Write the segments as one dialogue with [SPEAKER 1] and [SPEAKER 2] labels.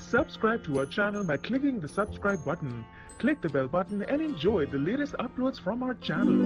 [SPEAKER 1] Subscribe to our channel by clicking the subscribe button. Click the bell button and enjoy the latest uploads from our channel.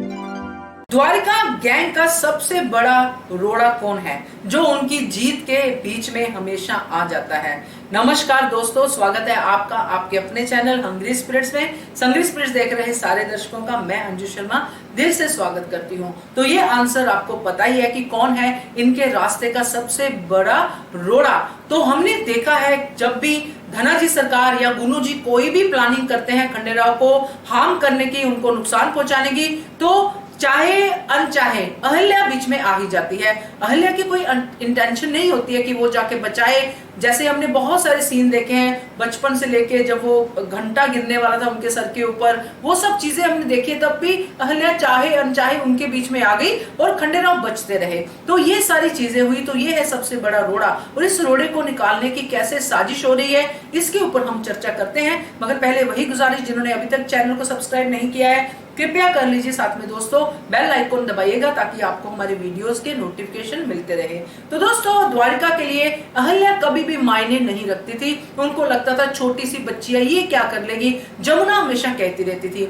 [SPEAKER 2] Dwarka gang का सबसे बड़ा रोड़ा कौन है जो उनकी जीत के बीच में हमेशा आ जाता है। नमस्कार दोस्तों, स्वागत है आपका आपके अपने चैनल हंग्री स्पिरिट्स में। हंग्री स्पिरिट्स देख रहे सारे दर्शकों का मैं अंजू शर्मा दिल से स्वागत करती हूं। तो ये आंसर आपको पता ही है कि कौन है इनके रास्ते का सबसे बड़ा रोड़ा। तो हमने देखा है जब भी धनाजी सरकार या गुनू जी कोई भी प्लानिंग करते हैं खंडेराव को हार्म करने की, उनको नुकसान पहुंचाने की, तो चाहे अनचाहे अहल्या बीच में आ ही जाती है। अहल्या की कोई इंटेंशन नहीं होती है कि वो जाके बचाए। जैसे हमने बहुत सारे सीन देखे हैं बचपन से लेके, जब वो घंटा गिरने वाला था उनके सर के ऊपर, वो सब चीजें हमने देखी, तब भी अहल्या चाहे अनचाहे उनके बीच में आ गई और खंडेराव बचते रहे। तो ये सारी चीजें हुई, तो ये है सबसे बड़ा रोड़ा। और इस रोड़े को निकालने की कैसे साजिश हो रही है इसके ऊपर हम चर्चा करते हैं। मगर पहले वही गुजारिश, जिन्होंने अभी तक चैनल को सब्सक्राइब नहीं किया है कृपया कर लीजिए, साथ में दोस्तों बेल आइकन दबाइएगा ताकि आपको हमारे वीडियोस के नोटिफिकेशन मिलते रहे। तो दोस्तों, द्वारिका के लिए अहल्या कभी भी मायने नहीं रखती थी। उनको लगता था छोटी सी बच्ची है, ये क्या कर लेगी। जमुना हमेशा कहती रहती थी,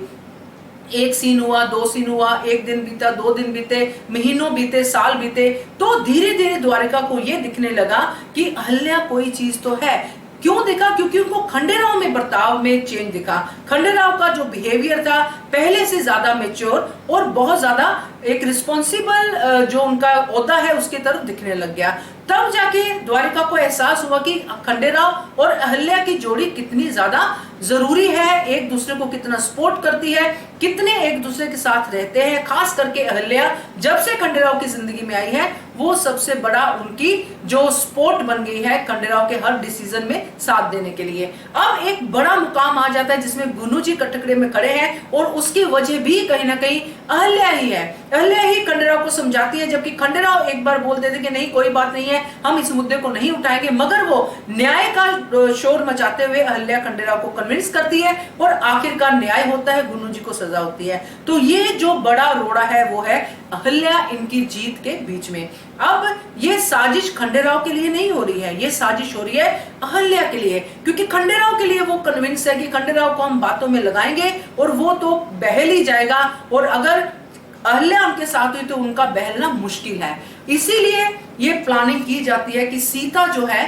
[SPEAKER 2] एक सीन हुआ, दो सीन हुआ, एक दिन बीता, दो दिन बीते, महीनों बीते, साल बीते, तो धीरे धीरे द्वारिका को यह दिखने लगा कि अहल्या कोई चीज तो है। क्यों दिखा? क्योंकि उनको खंडेराव में बर्ताव में चेंज दिखा। खंडेराव का जो बिहेवियर था पहले से ज्यादा मैच्योर और बहुत ज्यादा एक रिस्पॉन्सिबल जो उनका ओहदा है उसकी तरफ दिखने लग गया। तब जाके द्वारिका को एहसास हुआ कि खंडेराव और अहल्या की जोड़ी कितनी ज्यादा जरूरी है, एक दूसरे को कितना सपोर्ट करती है, कितने एक दूसरे के साथ रहते हैं। खास करके अहल्या जब से खंडेराव की जिंदगी में आई है वो सबसे बड़ा उनकी जो सपोर्ट बन गई है खंडेराव के हर डिसीजन में साथ देने के लिए। अब एक बड़ा मुकाम आ जाता है जिसमें गुनू जी कटकड़े में खड़े हैं और उसकी वजह भी कहीं ना कहीं अहल्या ही है। अहल्या ही खंडेराव को समझाती है, जबकि खंडेराव एक बार बोलते थे कि नहीं कोई बात नहीं है, हम इस मुद्दे को नहीं उठाएंगे, मगर वो न्याय का शोर मचाते हुए अहल्या खंडेराव को कन्विंस करती है और आखिरकार न्याय होता है, गुनू जी को सजा होती है। तो ये जो बड़ा रोड़ा है वो है अहल्या इनकी जीत के बीच में। अब ये साजिश खंडेराव के लिए नहीं हो रही है, ये साजिश हो रही है अहल्या के लिए, क्योंकि खंडेराव के लिए वो कन्विंस है कि खंडेराव को हम बातों में लगाएंगे और वो तो बहल ही जाएगा, और अगर अहल्या उनके साथ हुई तो उनका बहलना मुश्किल है। इसीलिए ये प्लानिंग की जाती है कि सीता जो है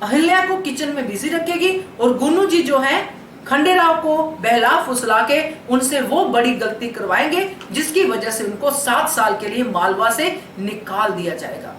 [SPEAKER 2] अहल्या को किचन में बिजी रखेगी और गुनू जी जो है खंडेराव को बहला फुसला के उनसे वो बड़ी गलती करवाएंगे जिसकी वजह से उनको 7 साल के लिए मालवा से निकाल दिया जाएगा।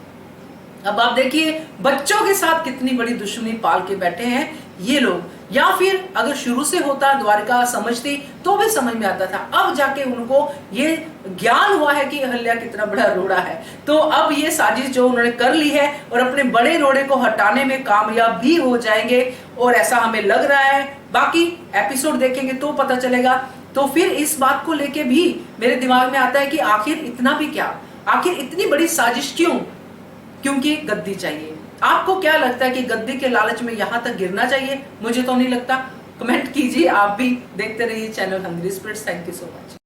[SPEAKER 2] अब आप देखिए बच्चों के साथ कितनी बड़ी दुश्मनी पाल के बैठे हैं ये लोग। या फिर अगर शुरू से होता, द्वारिका समझती तो भी समझ में आता था। अब जाके उनको ये ज्ञान हुआ है कि अहल्या कितना बड़ा रोड़ा है। तो अब ये साजिश जो उन्होंने कर ली है और अपने बड़े रोड़े को हटाने में कामयाब भी हो जाएंगे, और ऐसा हमें लग रहा है। बाकी एपिसोड देखेंगे तो पता चलेगा। तो फिर इस बात को लेके भी मेरे दिमाग में आता है कि आखिर इतना भी क्या, आखिर इतनी बड़ी साजिश क्यों? क्योंकि गद्दी चाहिए। आपको क्या लगता है कि गद्दी के लालच में यहां तक गिरना चाहिए? मुझे तो नहीं लगता। कमेंट कीजिए, आप भी देखते रहिए channel hungry spirits. Thank you so much.